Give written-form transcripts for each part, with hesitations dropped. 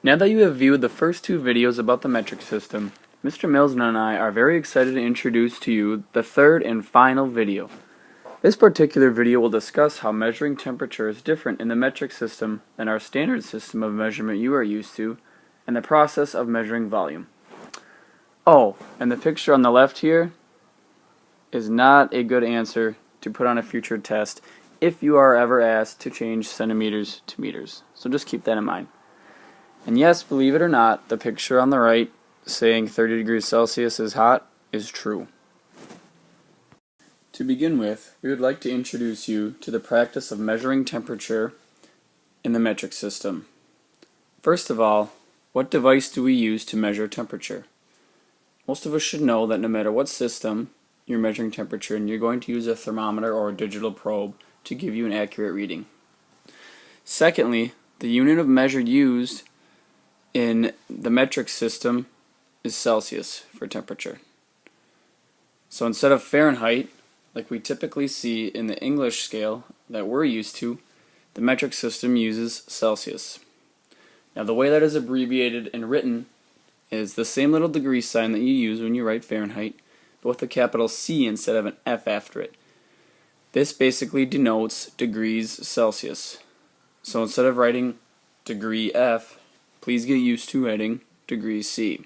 Now that you have viewed the first two videos about the metric system, Mr. Mlsna and I are very excited to introduce to you the third and final video. This particular video will discuss how measuring temperature is different in the metric system than our standard system of measurement you are used to, and the process of measuring volume. Oh, and the picture on the left here is not a good answer to put on a future test if you are ever asked to change centimeters to meters. So just keep that in mind. And yes, believe it or not, the picture on the right saying 30 degrees Celsius is hot is true. To begin with, we would like to introduce you to the practice of measuring temperature in the metric system. First of all, what device do we use to measure temperature? Most of us should know that no matter what system you're measuring temperature in, you're going to use a thermometer or a digital probe to give you an accurate reading. Secondly, the unit of measure used in the metric system is Celsius for temperature. So instead of Fahrenheit, like we typically see in the English scale that we're used to, the metric system uses Celsius. Now the way that is abbreviated and written is the same little degree sign that you use when you write Fahrenheit, but with a capital C instead of an F after it. This basically denotes degrees Celsius. So instead of writing degree F, please get used to writing degree C.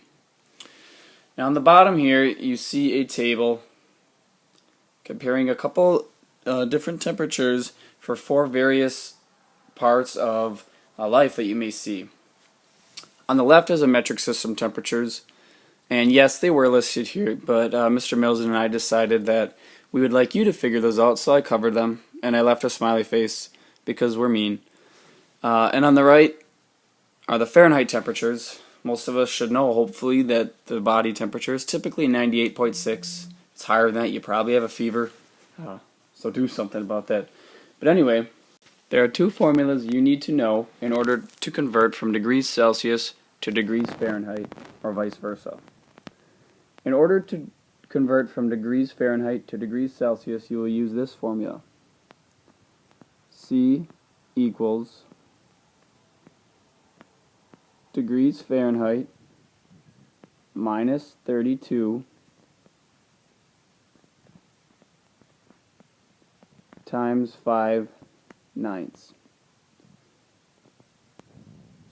Now on the bottom here you see a table comparing a couple different temperatures for 4 various parts of life that you may see. On the left is a metric system temperatures, and yes, they were listed here, but Mr. Mlsna and I decided that we would like you to figure those out, so I covered them, and I left a smiley face because we're mean. And on the right are the Fahrenheit temperatures. Most of us should know, hopefully, that the body temperature is typically 98.6. It's higher than that, you probably have a fever, so do something about that. But anyway, there are 2 formulas you need to know in order to convert from degrees Celsius to degrees Fahrenheit, or vice versa. In order to convert from degrees Fahrenheit to degrees Celsius, you will use this formula. C equals degrees Fahrenheit minus 32 times 5/9.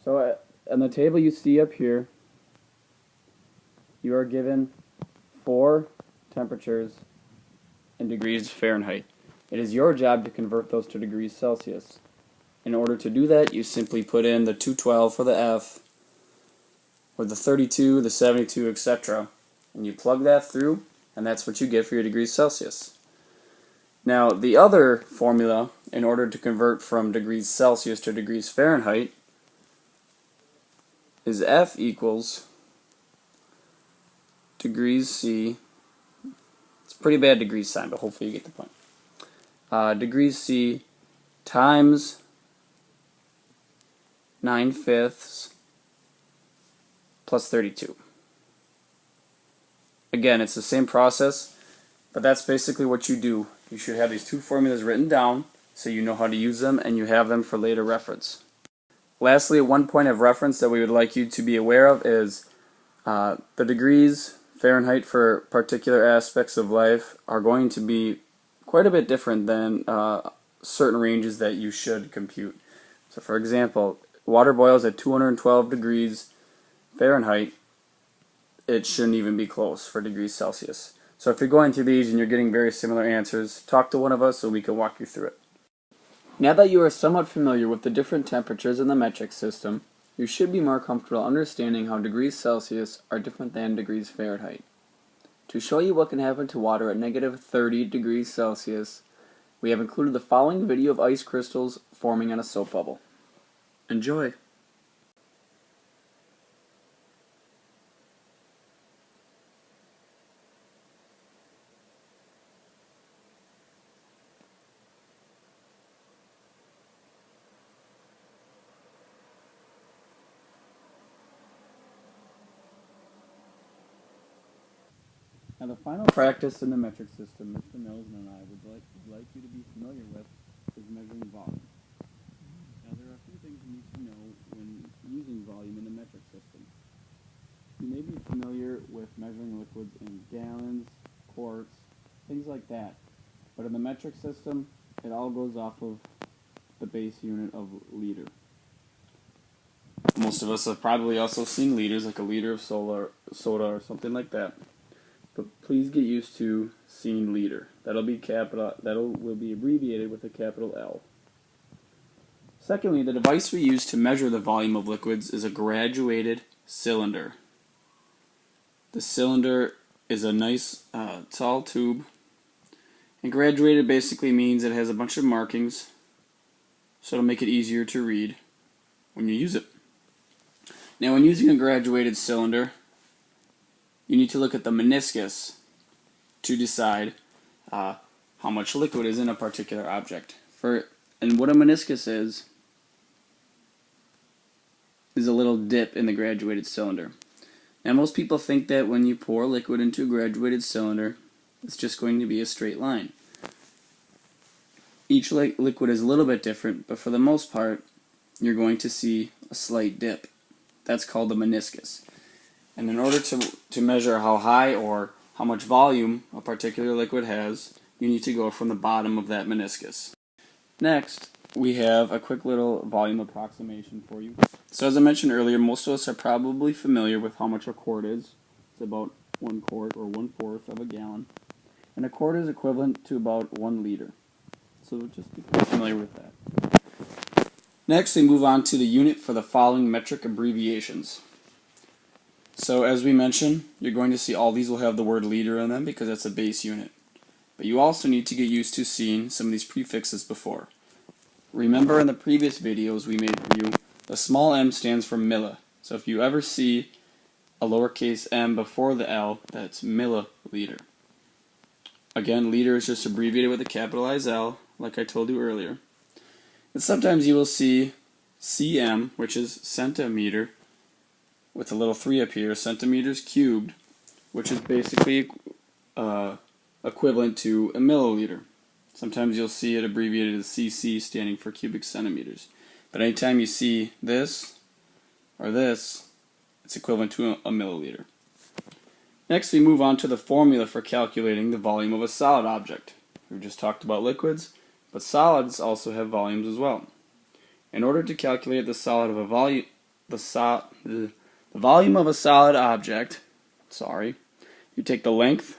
So on the table you see up here, you are given 4 temperatures in degrees Fahrenheit. It is your job to convert those to degrees Celsius. In order to do that, you simply put in the 212 for the F, or the 32, the 72, etc., and you plug that through, and that's what you get for your degrees Celsius. Now, the other formula, in order to convert from degrees Celsius to degrees Fahrenheit, is F equals degrees C. It's a pretty bad degrees sign, but hopefully you get the point. Degrees C times 9/5 plus 32. Again, it's the same process, but that's basically what you do. You should have these 2 formulas written down so you know how to use them and you have them for later reference. Lastly, one point of reference that we would like you to be aware of is the degrees Fahrenheit for particular aspects of life are going to be quite a bit different than certain ranges that you should compute. So for example, water boils at 212 degrees Fahrenheit. It shouldn't even be close for degrees Celsius. So if you're going through these and you're getting very similar answers, talk to one of us so we can walk you through it. Now that you are somewhat familiar with the different temperatures in the metric system, you should be more comfortable understanding how degrees Celsius are different than degrees Fahrenheit. To show you what can happen to water at negative 30 degrees Celsius, we have included the following video of ice crystals forming on a soap bubble. Enjoy! Now the final practice in the metric system Mr. Mlsna and I would like you to be familiar with is measuring volume. Now there are a few things you need to know when using volume in the liquids in gallons, quarts, things like that. But in the metric system, it all goes off of the base unit of liter. Most of us have probably also seen liters, like a liter of soda or something like that. But please get used to seeing liter. Will be abbreviated with a capital L. Secondly, the device we use to measure the volume of liquids is a graduated cylinder. The cylinder is a nice tall tube, and graduated basically means it has a bunch of markings, so it'll make it easier to read when you use it. Now, when using a graduated cylinder, you need to look at the meniscus to decide how much liquid is in a particular object. And what a meniscus is a little dip in the graduated cylinder. Now, most people think that when you pour liquid into a graduated cylinder, it's just going to be a straight line. Each liquid is a little bit different, but for the most part, you're going to see a slight dip. That's called the meniscus. And in order to measure how high or how much volume a particular liquid has, you need to go from the bottom of that meniscus. Next, we have a quick little volume approximation for you. So as I mentioned earlier, most of us are probably familiar with how much a quart is. It's about 1 quart or 1/4 of a gallon. And a quart is equivalent to about 1 liter. So just be familiar with that. Next, we move on to the unit for the following metric abbreviations. So as we mentioned, you're going to see all these will have the word liter in them because that's a base unit. But you also need to get used to seeing some of these prefixes before. Remember in the previous videos we made for you, the small m stands for milli. So if you ever see a lowercase m before the L, that's milliliter. Again, liter is just abbreviated with a capitalized L, like I told you earlier. And sometimes you will see cm, which is centimeter, with a little 3 up here, centimeters cubed, which is basically equivalent to a milliliter. Sometimes you'll see it abbreviated as cc, standing for cubic centimeters. But anytime you see this or this, it's equivalent to a milliliter. Next, we move on to the formula for calculating the volume of a solid object. We've just talked about liquids, but solids also have volumes as well. In order to calculate the volume of a solid object, you take the length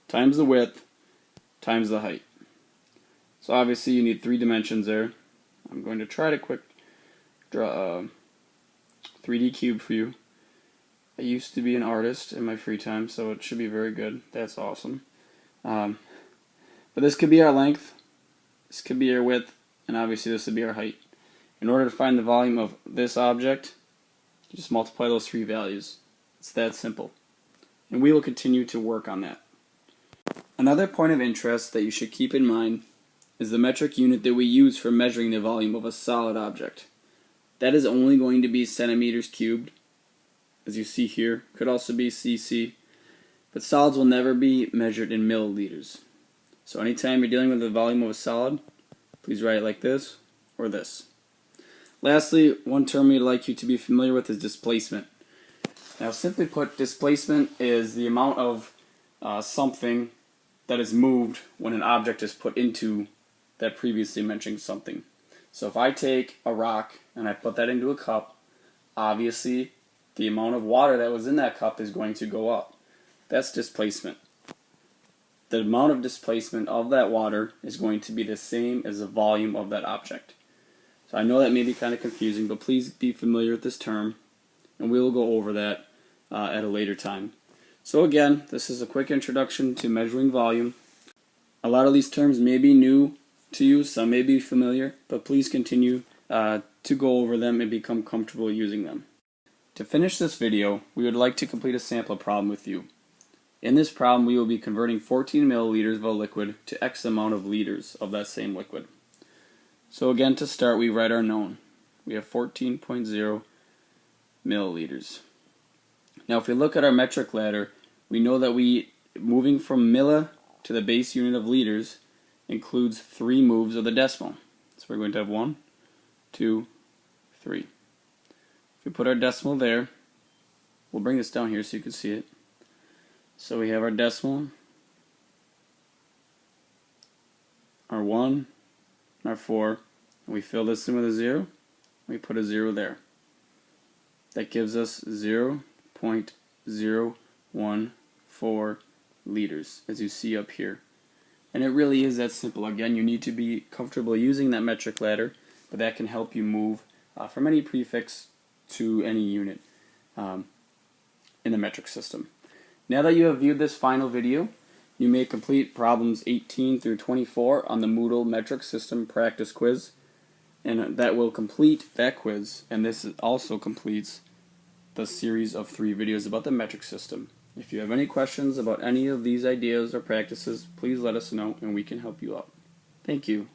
times the width times the height. So obviously you need 3 dimensions there. I'm going to try to quick draw a 3D cube for you. I used to be an artist in my free time, so it should be very good. That's awesome. But this could be our length, this could be our width, and obviously this would be our height. In order to find the volume of this object, you just multiply those 3 values. It's that simple. And we will continue to work on that. Another point of interest that you should keep in mind is the metric unit that we use for measuring the volume of a solid object. That is only going to be centimeters cubed, as you see here. Could also be cc, but solids will never be measured in milliliters. So anytime you're dealing with the volume of a solid, please write it like this or this. Lastly, one term we'd like you to be familiar with is displacement. Now, simply put, displacement is the amount of something that is moved when an object is put into that previously mentioned something. So if I take a rock and I put that into a cup, obviously the amount of water that was in that cup is going to go up. That's displacement. The amount of displacement of that water is going to be the same as the volume of that object. So I know that may be kind of confusing, but please be familiar with this term, and we will go over that at a later time. So again, this is a quick introduction to measuring volume. A lot of these terms may be new to you, some may be familiar, but please continue to go over them and become comfortable using them. To finish this video, we would like to complete a sample problem with you. In this problem, we will be converting 14 milliliters of a liquid to X amount of liters of that same liquid. So again, to start, we write our known. We have 14.0 milliliters. Now, if we look at our metric ladder, we know that moving from milli to the base unit of liters includes 3 moves of the decimal. So we're going to have 1, 2, 3. If we put our decimal there, we'll bring this down here so you can see it. So we have our decimal, our 1, our 4, and we fill this in with a 0, we put a 0 there. That gives us 0.014 liters, as you see up here. And it really is that simple. Again, you need to be comfortable using that metric ladder, but that can help you move from any prefix to any unit in the metric system. Now that you have viewed this final video, you may complete problems 18 through 24 on the Moodle metric system practice quiz, and that will complete that quiz, and this also completes the series of 3 videos about the metric system. If you have any questions about any of these ideas or practices, please let us know and we can help you out. Thank you.